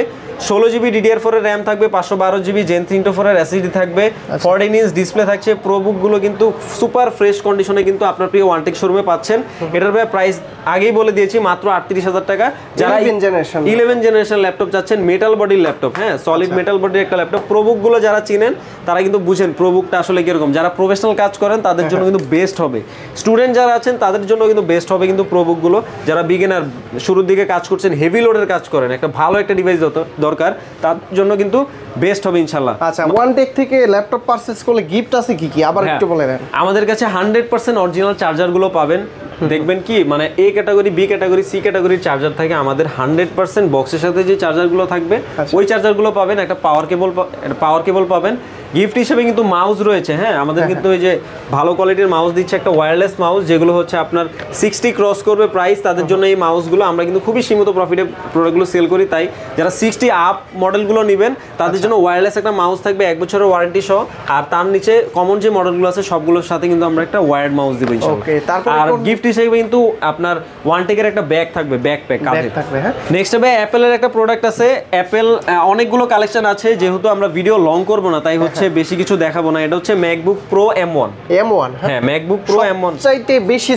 16GB DDR4 এর র‍্যাম থাকবে, 512GB Gen 3 into 4 এর SSD থাকবে, 14 ইঞ্চ ডিসপ্লে থাকছে। প্রোবুক গুলো কিন্তু সুপার ফ্রেশ কন্ডিশনে কিন্তু আপনার প্রিয় ওয়ানটেক শোরুমে পাচ্ছেন। এটার ভাই প্রাইস আগেই বলে দিয়েছি মাত্র 38,000 টাকা। যারা 11 জেনারেশন ল্যাপটপ চাচ্ছেন, মেটাল বডির ল্যাপটপ, হ্যাঁ সলিড মেটাল বডির একটা ল্যাপটপ, প্রোবুক গুলো যারা চিনেন তারা কিন্তু বুঝেন প্রোবুকটা আসলে কিরকম। যারা প্রফেশনাল কাজ করেন তাদের জন্য কিন্তু বেস্ট হবে, স্টুডেন্ট যারা আছেন তাদের জন্য কিন্তু বেস্ট হবে কিন্তু প্রোবুক গুলো। যারা বিগিনার শুরুর দিকে কাজ করছেন, হেভি লোডের কাজ করেন, একটা ভালো একটা ডিভাইস দরকার, তার জন্য কিন্তু বেস্ট হবে ইনশাআল্লাহ। আচ্ছা, ওয়ানটেক থেকে ল্যাপটপ পারচেজ করলে গিফট আছে কি কি আবার একটু বলে দেন। আমাদের কাছে 100% অরিজিনাল চার্জার গুলো পাবেন। দেখবেন কি মানে A category, B category, C ক্যাটাগরির চার্জার থাকে, আমাদের 100% বক্সের সাথে যে চার্জারগুলো থাকবে ওই চার্জারগুলো পাবেন। একটা পাওয়ার কেবল পাবেন। গিফট হিসেবে কিন্তু মাউস রয়েছে। হ্যাঁ, আমাদের কিন্তু ওই যে ভালো কোয়ালিটির মাউস দিচ্ছে, একটা ওয়্যারলেস মাউস, যেগুলো হচ্ছে আপনার 60 ক্রস করবে প্রাইস, তাদের জন্য এই মাউসগুলো আমরা কিন্তু খুবই সীমিত প্রফিটে প্রোডাক্টগুলো সেল করি। তাই যারা 60 আপ মডেলগুলো নেবেন তাদের জন্য ওয়্যারলেস একটা মাউস থাকবে 1 বছরের ওয়ারেন্টি সহ, আর তার নিচে কমন যে মডেলগুলো আছে সবগুলোর সাথে কিন্তু আমরা একটা ওয়্যার্ড মাউস দিব ইনশাআল্লাহ। আর গিফট হিসেবে কিন্তু আপনার ওয়ানটেকের একটা ব্যাগ থাকবে, ব্যাকপ্যাক থাকবে। হ্যাঁ, নেক্সট হবে অ্যাপেলের একটা প্রোডাক্ট আছে। অ্যাপেল অনেকগুলো কালেকশন আছে, যেহেতু আমরা ভিডিও লং করব না তাই হচ্ছে হচ্ছে বেশি কিছু দেখাবো না, এটা হচ্ছে ম্যাকবুক প্রো M1। হ্যাঁ ম্যাকবুক প্রো M1 চাইতে বেশি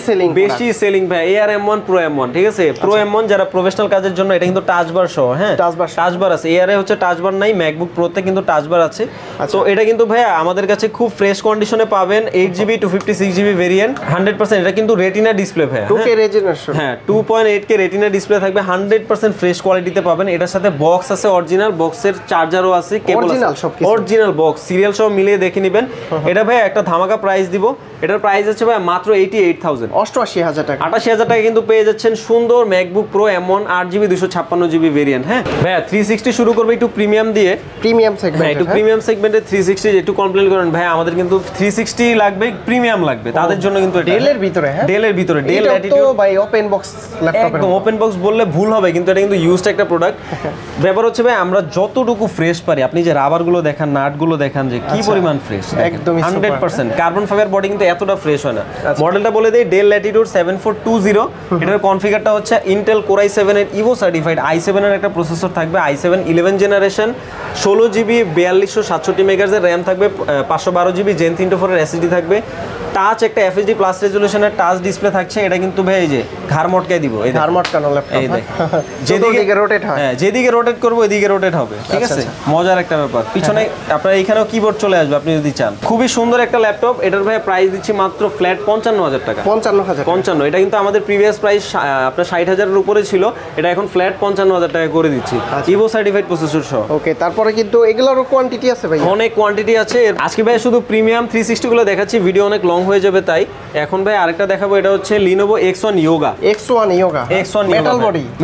সেলিং ভাই, এআর M1 প্রো M1, ঠিক আছে। প্রো M1 যারা প্রফেশনাল কাজের জন্য, এটা কিন্তু টাচ বার সহ, হ্যাঁ টাচ বার আছে। এআর এ হচ্ছে টাচ বার নাই, ম্যাকবুক প্রোতে কিন্তু টাচ বার আছে। তো এটা কিন্তু ভাই আমাদের কাছে খুব ফ্রেশ কন্ডিশনে পাবেন। 8GB 256GB variant, 100%। এটা কিন্তু রেটিনা ডিসপ্লে ভাই, 2K রেজোলিউশন, হ্যাঁ 2.8K রেটিনা ডিসপ্লে থাকবে, 100% ফ্রেশ কোয়ালিটিতে পাবেন। এটার সাথে বক্স আছে অরিজিনাল, বক্সের চার্জারও আছে, কেবল আছে, অরিজিনাল বক্স সিরিয়াল সহ মিলিয়ে দেখে নেবেন। এটা ভাই একটা ধামাকা প্রাইস দিব। এটার প্রাইস হচ্ছে ভাই মাত্র 88,000, 88,000 টাকা। 88,000 টাকা কিন্তু পেয়ে যাচ্ছেন সুন্দর MacBook pro M1 8GB 256GB variant. হ্যাঁ ভাই 360 শুরু করবে একটু প্রিমিয়াম দিয়ে, প্রিমিয়াম সেগমেন্ট, একটু প্রিমিয়াম সেগমেন্টে 360 একটু কমপ্লেন করেন ভাই আমাদের কিন্তু 360 লাগবে, প্রিমিয়াম লাগবে, তাদের জন্য কিন্তু এটা ডেলের ভিতরে, হ্যাঁ ডেলের ভিতরে, ডেল ল্যাটিটিউড তো ভাই ওপেন বক্স ল্যাপটপ, একদম ওপেন বক্স বললে ভুল হবে, কিন্তু এটা কিন্তু ইউজড একটা প্রোডাক্ট। ব্যাপার হচ্ছে ভাই আমরা যতটুকু ফ্রেশ পারি, আপনি যে রাবার গুলো দেখান, নাট গুলো দেখান যে কি পরিমাণ ফ্রেশ, একদম 100%। কার্বন ফাইবার বডি কিন্তু এতটা ফ্রেশ হয় না। মডেলটা বলে দেই, ডেল ল্যাটিটিউড 7420। এটার কনফিগারটা হচ্ছে ইন্টেল কোর i7 এর ইভো সার্টিফাইড i7 এর একটা প্রসেসর থাকবে, i7 11 জেনারেশন, 16GB 4267 মেগাহার্জ এর র‍্যাম থাকবে, 512GB Gen 3 to 4 এর এসএসডি থাকবে, টাচ একটা FHD প্লাস রেজোলিউশনের টাচ ডিসপ্লে থাকছে। এটা কিন্তু ভাই এই যে ঘাড় মটকায় দিব, এই ঘাড় মটকানো ল্যাপটপ, এই দেখ যেদিকে রোটেট হয়, হ্যাঁ যেদিকে রোটেট করব ওইদিকে রোটেট হবে, ঠিক আছে। মজার একটা ব্যাপার। পিছনে আপনার এখানেও কিবোর্ড চলে আসবে আপনি যদি চান। খুবই সুন্দর একটা ল্যাপটপ। এটার ভাই প্রাইস দিচ্ছি মাত্র ফ্ল্যাট 55,000 টাকা। 55। এটা কিন্তু আমাদের প্রিভিয়াস প্রাইস আপনার 60,000 এর উপরে ছিল, এটা এখন ফ্ল্যাট 55,000 টাকা করে দিচ্ছি, ইভো সার্টিফাইড প্রসেসর সহ। ওকে, তারপরে কিন্তু এগুলোরও কোয়ান্টিটি আছে ভাই, অনেক কোয়ান্টিটি আছে। আজকে ভাই শুধু প্রিমিয়াম 360 গুলো দেখাচ্ছি, ভিডিও অনেক লং হয়ে যাবে তাই। এখন ভাই আরেকটা দেখাবো, এটা হচ্ছে Lenovo X1 Yoga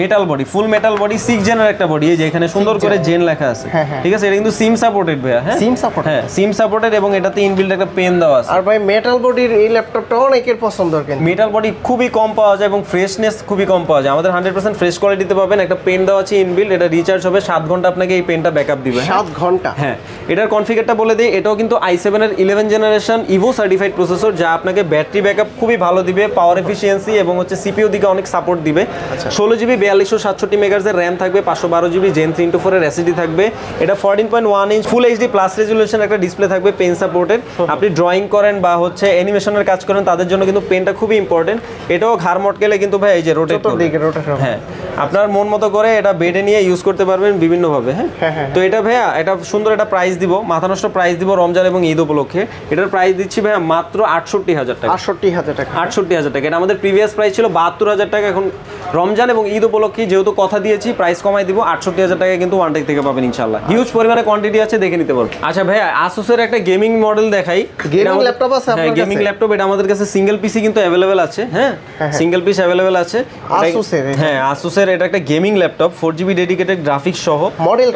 metal body, ফুল মেটাল বডি, 6 জেনের একটা বডি, এই যে এখানে সুন্দর করে জেন লেখা আছে, ঠিক আছে। এটা কিন্তু সিম সাপোর্টেড ভাই, হ্যাঁ সিম সাপোর্টেড, এবং এটাতে ইনবিল্ট একটা পেন দেওয়া আছে। আর ভাই মেটাল বডির এই ল্যাপটপটা অনেকের পছন্দ, কিন্তু মেটাল বডি খুবই কম পাওয়া যায় এবং ফ্রেশনেস খুবই কম পাওয়া যায়। আমাদের 100% ফ্রেশ কোয়ালিটিতে পাবেন। একটা পেন দেওয়া আছে ইনবিল্ট, এটা রিচার্জ হবে 7 ঘন্টা, আপনাকে এই পেনটা ব্যাকআপ দিবে 7 ঘন্টা। হ্যাঁ এটার কনফিগারটা বলে দিই, এটাও কিন্তু i7 এর 11 জেনারেশন ইভো সার্টিফাইড প্রসেসর, যা আপনাকে ব্যাটারি ব্যাকআপ খুবই ভালো দিবে, পাওয়ার এফিসিয়েন্সি এবং হচ্ছে সিপিইউ দিকে অনেক সাপোর্ট দিবে। 16GB 4267 মেগাহার্জ এর র‍্যাম থাকবে, 512GB Gen 3 to 4 এর এসএসডি থাকবে। এটা 14.1 inch full HD plus resolution একটা ডিসপ্লে থাকবে, পেন সাপোর্টেড। আপনি ড্রয়িং করেন বা হচ্ছে অ্যানিমেশনের কাজ করেন, তাদের জন্য কিন্তু পেনটা খুবই ইম্পর্টেন্ট। এটাও ঘাড় মটকেলে কিন্তু ভাই এই যে রোটেট করবে, হ্যাঁ আপনার মন মতো করে এটা বেডে নিয়ে ইউজ করতে পারবেন বিভিন্ন ভাবে। হ্যাঁ তো এটা ভাইয়া এটা সুন্দর একটা প্রাইস দিব, মাথা নষ্ট প্রাইস দিব রমজান এবং ঈদ উপলক্ষে। এটার প্রাইস দিচ্ছি ভাইয়া মাত্র 68,000 টাকা। 68,000 টাকা। এটা আমাদের প্রিভিয়াস প্রাইস ছিল 72,000 টাকা। এখন রমজান এবং ঈদ উপলক্ষে যেহেতু কথা দিয়েছি, প্রাইস কমাই দিব, 68,000 টাকা কিন্তু ওয়ানটেক থেকে পাবেন ইনশাআল্লাহ। হিউজ পরিমাণে কোয়ান্টিটি আছে, দেখে নিতে পারবেন। আচ্ছা ভাইয়া আসুসের একটা গেমিং মডেল দেখাই। গেমিং ল্যাপটপ আছে আপনার কাছে? গেমিং ল্যাপটপ এটা আমাদের কাছে সিঙ্গেল পিসি কিন্তু अवेलेबल আছে। হ্যাঁ সিঙ্গেল পিস अवेलेबल আছে আসুসের। হ্যাঁ আসুসের এটা একটা gaming laptop 4GB dedicated graphics সহ।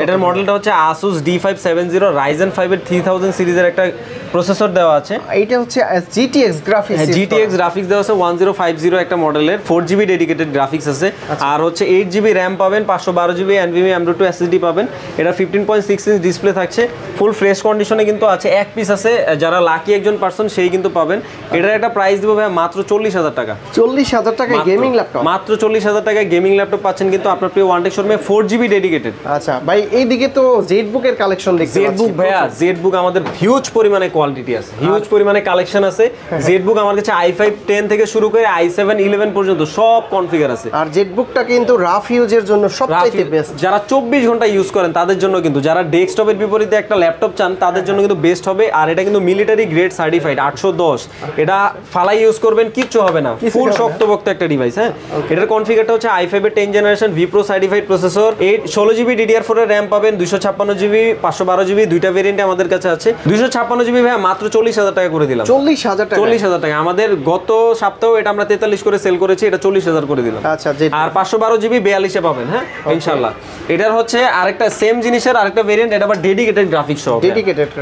এটার মডেলটা হচ্ছে Asus D570 Ryzen 5 এর 3000 সিরিজের একটা প্রসেসর দেওয়া আছে। এইটা হচ্ছে GTX গ্রাফিক্স, GTX গ্রাফিক্স দেওয়া আছে 1050 একটা মডেলের, 4GB ডেডিকেটেড গ্রাফিক্স আছে। আর হচ্ছে 8GB RAM পাবেন, 512GB NVMe M.2 SSD পাবেন। এটা 15.6 ইঞ্চ ডিসপ্লে থাকছে, ফুল ফ্রেশ কন্ডিশনে কিন্তু আছে, এক পিস আছে, যারা লাকি একজন পারসন সেই কিন্তু পাবেন। এটার একটা প্রাইস দিব ভাই মাত্র 40,000 টাকা। 40,000 টাকা গেমিং ল্যাপটপ, মাত্র 40,000 টাকা গেমিং ল্যাপটপ পাচ্ছেন কিন্তু আপনার প্রিয় ওয়ানটেক শোরুমে 4GB ডেডিকেটেড। আচ্ছা ভাই এইদিকে তো জেডবুক এর কালেকশন দেখতে পাচ্ছি। জেডবুক ভাইয়া, জেডবুক আমাদের হিউজ পরিমাণে কোয়ান্টিটি আছে, হিউজ পরিমাণে কালেকশন আছে। জেডবুক আমার কাছে i5 10 থেকে শুরু করে i7 11 পর্যন্ত সব কনফিগার আছে। আর জেডবুকটা কিন্তু রাফ ইউজের জন্য সবচেয়ে বেস্ট, যারা 24 ঘন্টা ইউজ করেন তাদের জন্য কিন্তু, যারা ডেস্কটপের বিপরীতে একটা ল্যাপটপ চান তাদের জন্য কিন্তু বেস্ট হবে। আর এটা কিন্তু মিলিটারি গ্রেড সার্টিফাইড 810, এটা ফালাই ইউজ করবেন কিচ্ছু হবে না, ফুল শক্তপোক্ত একটা ডিভাইস। হ্যাঁ এটার কনফিগারটা হচ্ছে i5 এর 10 generation Vipro certified processor, 16GB DDR4 এর RAM পাবেন, 256GB 512GB দুইটা ভেরিয়েন্টে আমাদের কাছে আছে। 256GB ভাই মাত্র 40,000 টাকা করে দিলাম। 40,000 টাকা। আমাদের গত সপ্তাহে এটা আমরা 43 করে সেল করেছি, এটা 40,000 করে দিলাম। আচ্ছা আর 512GB 42 এ পাবেন। হ্যাঁ ইনশাআল্লাহ। এটার হচ্ছে আরেকটা সেম জিনিসের আরেকটা ভেরিয়েন্ট, এটা আবার ডেডিকেটেড গ্রাফিক্স সহ।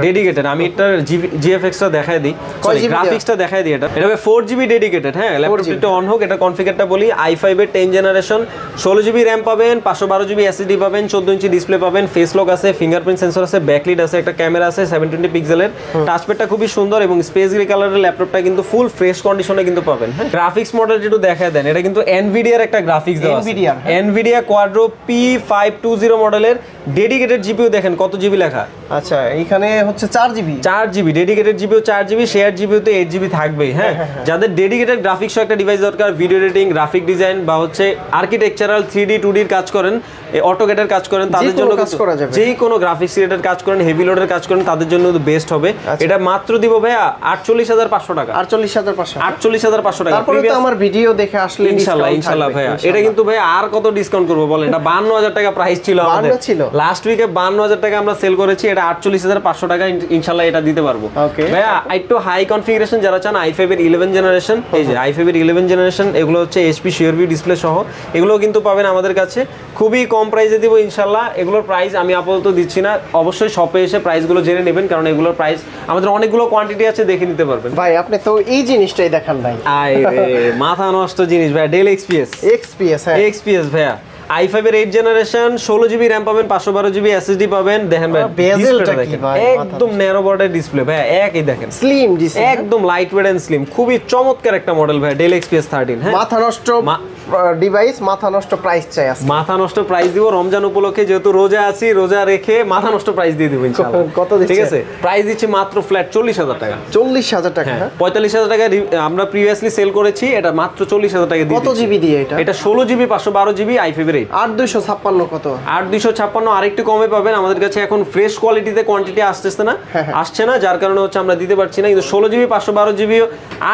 ডেডিকেটেড আমি এটার GFX-টা দেখাই দিই, গ্রাফিক্সটা দেখাই দিই। এটা 4GB ডেডিকেটেড। হ্যাঁ ল্যাপটপটা অন হোক, এটা কনফিগারটা বলি, i5 এর 10 জেনারেশন, 16GB RAM পাবেন, 512GB SSD পাবেন, 14 ইঞ্চি ডিসপ্লে পাবেন, ফেস লক আছে, ফিঙ্গারপ্রিন্ট সেন্সর আছে, ব্যাকলিট আছে, একটা ক্যামেরা আছে 720 পিক্সেলের, টাচপ্যাডটা খুবই সুন্দর এবং স্পেস গ্রে কালারের ল্যাপটপটা কিন্তু ফুল ফ্রেশ কন্ডিশনে কিন্তু পাবেন। হ্যাঁ গ্রাফিক্স মডেল যেটা দেখায় দেন, এটা কিন্তু Nvidia এর একটা গ্রাফিক্স দেওয়া আছে, Nvidia Quadro P520 মডেলের ডেডিকেটেড জিপিও দেখেন কত জিবি লেখা। আচ্ছা এখানে হচ্ছে 4GB 4GB dedicated GPU 4GB, share GPU তো 8GB থাকবেই। হ্যাঁ, যাদের ডেডিকেটেড গ্রাফিক্স একটা ডিভাইস দরকার, ভিডিও এডিটিং, গ্রাফিক ডিজাইন বা হচ্ছে আর্কিটেকচারাল 3D 2D এর কাজ করেন, অটোকেটের কাজ করেন, তাদের জন্য কাজ করা যাবে। যেই কোনো গ্রাফিক্স রিলেটেড কাজ করেন, হেভি লোডের কাজ করেন, তাদের জন্য বেস্ট হবে। এটা মাত্র দিব ভাইয়া 48,500 টাকা। 48,500 টাকা। তারপরে তো আমার ভিডিও দেখে আসলে ইনশাআল্লাহ ভাইয়া। এটা কিন্তু ভাইয়া আর কত ডিসকাউন্ট করব বলেন? এটা 52,000 টাকা প্রাইস ছিল আমাদের, লাস্ট উইকে 52,000 টাকা আমরা সেল করেছি, এটা 48,500 টাকা ইনশাআল্লাহ এটা দিতে পারবো ভাইয়া। একটু হাই কনফিগারেশন যারা চান, i5 এর 11 জেনারেশন, এই যে i5 এর 11 জেনারেশন, এগুলো হচ্ছে HP শিওরভিউ ডিসপ্লে সহ, এগুলো কিন্তু পাবেন আমাদের কাছে খুবই কম প্রাইসে দিব ইনশাআল্লাহ। এগুলোর প্রাইস আমি আপাতত দিচ্ছি না, অবশ্যই শপে এসে প্রাইসগুলো জেনে নেবেন, কারণ এগুলোর প্রাইস আমাদের অনেকগুলো কোয়ান্টিটি আছে, দেখে নিতে পারবেন। ভাই আপনি তো এই জিনিসটাই দেখান নাই, আরে মাথা নষ্ট জিনিস ভাইয়া, ডেল XPS। হ্যাঁ XPS ভাইয়া, i5 এর 8 জেনারেশন, 16GB র‍্যাম পাবেন, 512GB SSD পাবেন। দেখেন ভাই ডিসপ্লেটা দেখেন, একদম ন্যারো বর্ডার ডিসপ্লে ভাইয়া, একই দেখেন স্লিম ডিসপ্লে, একদম লাইট ওয়েট এন্ড স্লিম, খুবই চমৎকার একটা মডেল ভাইয়া, ডেল XPS 13। হ্যাঁ, মাথা নষ্ট ডিভাইস, মাথা নষ্ট প্রাইস চাই আছে, মাথা নষ্ট প্রাইস দিব রমজান উপলক্ষে, যেহেতু রোজা আছি, রোজা রেখে মাথা নষ্ট প্রাইস দিয়ে দিব ইনশাআল্লাহ। কত দিচ্ছেন? ঠিক আছে, প্রাইস দিচ্ছি মাত্র ফ্ল্যাট 40,000 টাকা। 40,000 টাকা? 45,000 টাকা আমরা প্রিভিয়াসলি সেল করেছি, এটা মাত্র 40,000 টাকা দিয়ে। কত জিবি দিয়ে এটা? এটা 16GB 512GB i5 এর 8। 8256 কত? 8256 আরেকটু কমে পাবেন আমাদের কাছে। এখন ফ্রেশ কোয়ালিটিতে কোয়ান্টিটি আসছে না, যার কারণে হচ্ছে আমরা দিতে পারছি না। কিন্তু 16GB 512GB,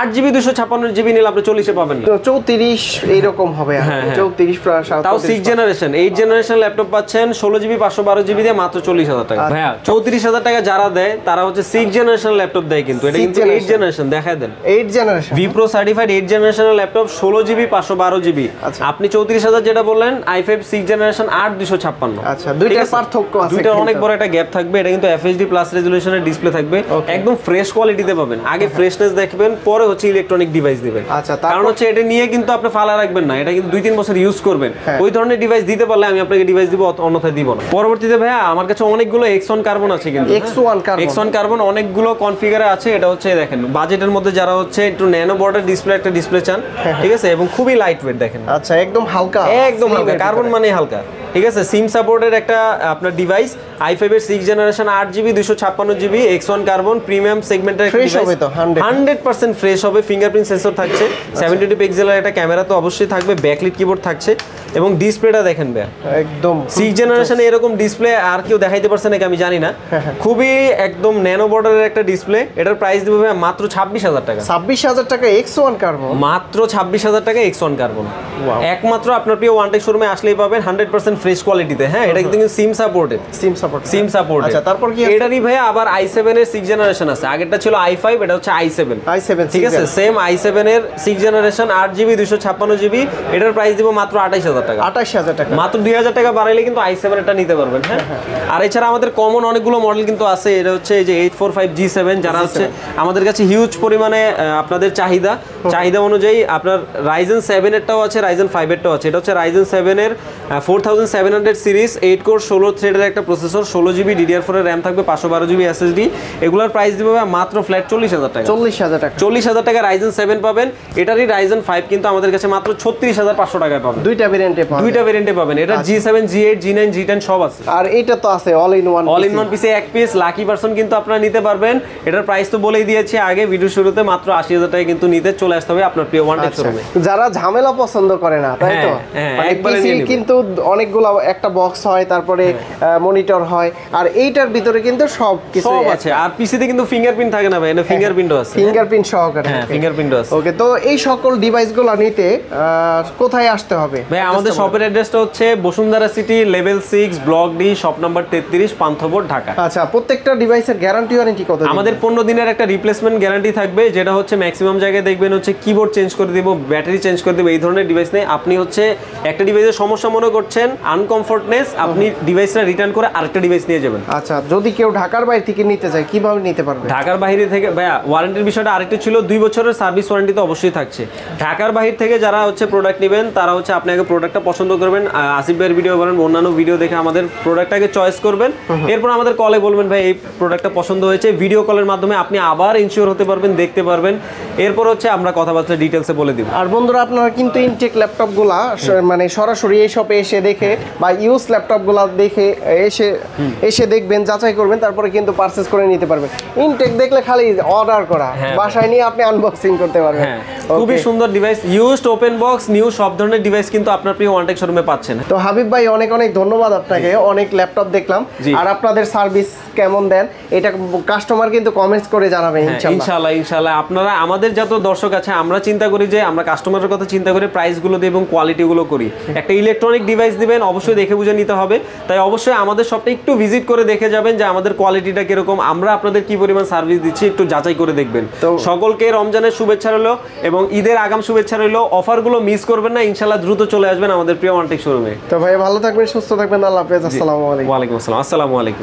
8GB 256GB নিলে আপনি 40-এ পাবেন না, 34 এইরকম হবে। 34 তাও 6 জেনারেশন 8 জেনারেশন ল্যাপটপ পাচ্ছেন 16GB 512GB দিয়ে মাত্র 40,000 টাকা। ভাইয়া 34,000 টাকা যারা দেয় তারা হচ্ছে 6 জেনারেশন ল্যাপটপ দেয়, কিন্তু এটা কিন্তু 8 জেনারেশন দেখায় দেন। 8 জেনারেশন Vipro সার্টিফাইড 8 জেনারেশনের ল্যাপটপ 16GB 512GB। আপনি 34,000 যেটা বললেন, i5 6 জেনারেশন 8256। আচ্ছা, দুইটার পার্থক্য আছে, দুইটার অনেক বড় একটা গ্যাপ থাকবে। এটা কিন্তু FHD প্লাস রেজোলিউশনের ডিসপ্লে থাকবে, একদম ফ্রেশ কোয়ালিটিতে পাবেন। আগে ফ্রেশনেস দেখবেন, পরে হচ্ছে ইলেকট্রনিক ডিভাইস দিবেন। আচ্ছা, কারণ হচ্ছে এটা নিয়ে কিন্তু আপনি ফালা রাখবেন না, এটা কিন্তু 2-3 বছর ইউজ করবেন। ওই ধরনের ডিভাইস দিতে পারলে আমি আপনাকে ডিভাইস দিব, অন্যথায় দিব না। পরবর্তীতে ভাইয়া আমার কাছে অনেকগুলো X1 কার্বন আছে, কিন্তু X1 কার্বন অনেকগুলো কনফিগারে আছে। এটা হচ্ছে দেখেন বাজেটের মধ্যে যারা হচ্ছে একটু ন্যানো বর্ডার ডিসপ্লে একটা ডিসপ্লে চান, ঠিক আছে, এবং খুবই লাইট ওয়েট দেখেন। আচ্ছা, একদম হালকা, কার্বন মানে হালকা, ঠিক আছে। সিম সাপোর্টের একটা আপনার ডিভাইস, i5 এর 6 generation 8GB 256GB X1 carbon premium সেগমেন্টের একটা ডিভাইস, 100% ফ্রেশ হবে। ফিঙ্গারপ্রিন্ট সেন্সর থাকছে, 72 পিক্সেলের একটা ক্যামেরা তো অবশ্যই থাকবে, ব্যাকলিট কিবোর্ড থাকছে, এবং ডিসপ্লেটা দেখেন ভাই একদম 6 জেনারেশনে এরকম ডিসপ্লে আর কেউ দেখাইতে পারছে নাকি আমি জানি না। খুবই একদম ন্যানো বর্ডারের একটা ডিসপ্লে। এটার প্রাইস দিব ভাই মাত্র 26,000 টাকা। 26,000 টাকা X1 কার্বন, মাত্র 26,000 টাকা X1 কার্বন। একমাত্র আপনার প্রিয় ওয়ানটেক শোরুমে আসলেই পাবেন 100% ফ্রেশ কোয়ালিটিতে। হ্যাঁ, এটা কিন্তু সিম সাপোর্টেড। আচ্ছা, তারপর কি এটারই ভাই আবার i7 এর 6 জেনারেশন আছে। আগেরটা ছিল i5, এটা হচ্ছে i7, ঠিক আছে। সেম i7 এর 6 জেনারেশন 8GB 256GB, এটার প্রাইস দিব মাত্র 28,000 টাকা। 28,000 টাকা, মাত্র 2,000 টাকা বাড়াইলে কিন্তু i7 এটা নিতে পারবেন। হ্যাঁ, আর এছাড়া আমাদের কমন অনেকগুলো মডেল কিন্তু আছে। এটা হচ্ছে এই যে 845G7, যারা হচ্ছে আমাদের কাছে হিউজ পরিমাণে আপনাদের চাহিদা অনুযায়ী আপনার Ryzen 7 এরটাও আছে, Ryzen 5 এরটাও আছে। এটা হচ্ছে Ryzen 7 এর 4700 সিরিজ 8 কোর 16 থ্রেডের একটা প্রসেসর, 16GB DDR4 এর RAM থাকবে, 512GB SSD। এগুলোর প্রাইস দিব মাত্র ফ্ল্যাট 40,000 টাকা। 40,000 টাকা Ryzen 7 পাবেন। এটারই Ryzen 5 কিন্তু আমাদের কাছে মাত্র 36,500 টাকায় পাবেন। দুইটা ভেরিয়েন্টে পাবেন। এটা G7, G8, G9, G10 সব আছে। আর এটা তো আছে অল ইন ওয়ান পিসে এক পিস লাকি পারসন কিন্তু আপনারা নিতে পারবেন। এটার প্রাইস তো বলেই দিয়েছি আগে ভিডিও শুরুতে, মাত্র 80,000 টাকা কিন্তু নিতে চলে আসতে হবে আপনার প্রিয় ওয়ানটেক শোরুমে। যারা ঝামেলা পছন্দ করে না, তাই তো, কিন্তু অনেকগুলো একটা বক্স হয়, তারপরে মনিটর হয়, আর এইটার ভিতরে কিন্তু সব কিছু আছে। আর পিসিতে কিন্তু ফিঙ্গারপ্রিন্ট থাকে না ভাই, এটা ফিঙ্গারপ্রিন্টও আছে, ফিঙ্গারপ্রিন্ট সহকারে। হ্যাঁ, ফিঙ্গারপ্রিন্টও আছে। ওকে, তো এই সকল ডিভাইসগুলো নিতে কোথায় আসতে হবে ভাই? আমাদের শপের অ্যাড্রেসটা হচ্ছে Bashundhara city, level 6, block D, shop number 33, Panthapath, Dhaka. আচ্ছা, প্রত্যেকটা ডিভাইসের গ্যারান্টি ওয়ারেন্টি কত? আমাদের 15 দিনের একটা রিপ্লেসমেন্ট গ্যারান্টি থাকবে, যেটা হচ্ছে ম্যাক্সিমাম জায়গায় দেখবেন হচ্ছে কিবোর্ড চেঞ্জ করে দিব, ব্যাটারি চেঞ্জ করে দিব, এই ধরনের ডিভাইস নেই। আপনি হচ্ছে একটা ডিভাইসের সমস্যা মনে করছেন, আনকমফোর্টনেস, আপনি ডিভাইসটা রিটার্ন করে আরেকটা ডিভাইস নিয়ে যাবেন। আচ্ছা, যদি কেউ ঢাকার বাইরে থেকে নিতে চায় কিভাবে নিতে পারবে? ঢাকার বাইরে থেকে ভাইয়া ওয়ারেন্টির বিষয়টা আরেকটু ছিল, 2 বছরের সার্ভিস ওয়ারেন্টি তো অবশ্যই থাকছে। ঢাকার বাইরে থেকে যারা হচ্ছে প্রোডাক্ট নেবেন, তারা হচ্ছে আপনি আগে প্রোডাক্টটা পছন্দ করবেন, আসিফ ভাইয়ের ভিডিও বলেন, অন্যান্য ভিডিও দেখে আমাদের প্রোডাক্টটাকে চয়েস করবেন। এরপর আমাদের কলে বলবেন ভাই এই প্রোডাক্টটা পছন্দ হয়েছে, ভিডিও কলের মাধ্যমে আপনি আবার ইনশিওর হতে পারবেন, দেখতে পারবেন। এরপর হচ্ছে আমরা কথাবার্তা ডিটেলসে বলে দিব। আর বন্ধুরা, আপনারা কিন্তু ইনটেক ল্যাপটপগুলা মানে সরাসরি এই শপে এসে দেখে বা ইউজ ল্যাপটপগুলো দেখে এসে দেখবেন, যাচাই করবেন, তারপরে কিন্তু পারচেজ করে নিতে পারবেন। ইনটেক দেখলে খালি অর্ডার করা, বাসায় নিয়ে আপনি আনবক্সিং করতে পারবেন। খুবই সুন্দর device, used, open box, new সব ধরনের ডিভাইস কিন্তু আপনার প্রিয় ওয়ানটেক শোরুমে পাচ্ছেন। তো হাবিব ভাই অনেক অনেক ধন্যবাদ আপনাকে, অনেক ল্যাপটপ দেখলাম, আর আপনাদের সার্ভিস কেমন দেন এটা কাস্টমার কিন্তু কমেন্টস করে জানাবেন ইনশাআল্লাহ। ইনশাআল্লাহ আপনারা, আমাদের যত দর্শক আছে, আমরা চিন্তা করি যে আমরা কাস্টমারের কথা চিন্তা করে প্রাইসগুলো দিই এবং কোয়ালিটিগুলো করি। একটা ইলেকট্রনিক ডিভাইস দিবেন, অবশ্যই দেখে বুঝে নিতে হবে। তাই অবশ্যই আমাদের শপটা একটু ভিজিট করে দেখে যাবেন যে আমাদের কোয়ালিটিটা কিরকম, আমরা আপনাদের কি পরিমাণ সার্ভিস দিচ্ছি একটু যাচাই করে দেখবেন। তো সকলকে রমজানের শুভেচ্ছা রইলো এবং ঈদের আগাম শুভেচ্ছা রইলো। অফারগুলো মিস করবেন না, ইনশাআল্লাহ দ্রুত চলে আসবেন আমাদের প্রিয় ওয়ানটেক শোরুমে। তো ভাই ভালো থাকবেন, সুস্থ থাকবেন, আল্লাহ হাফেজ, আসসালামু আলাইকুম। ওয়ালাইকুম আসসালাম, আসসালামু আলাইকুম।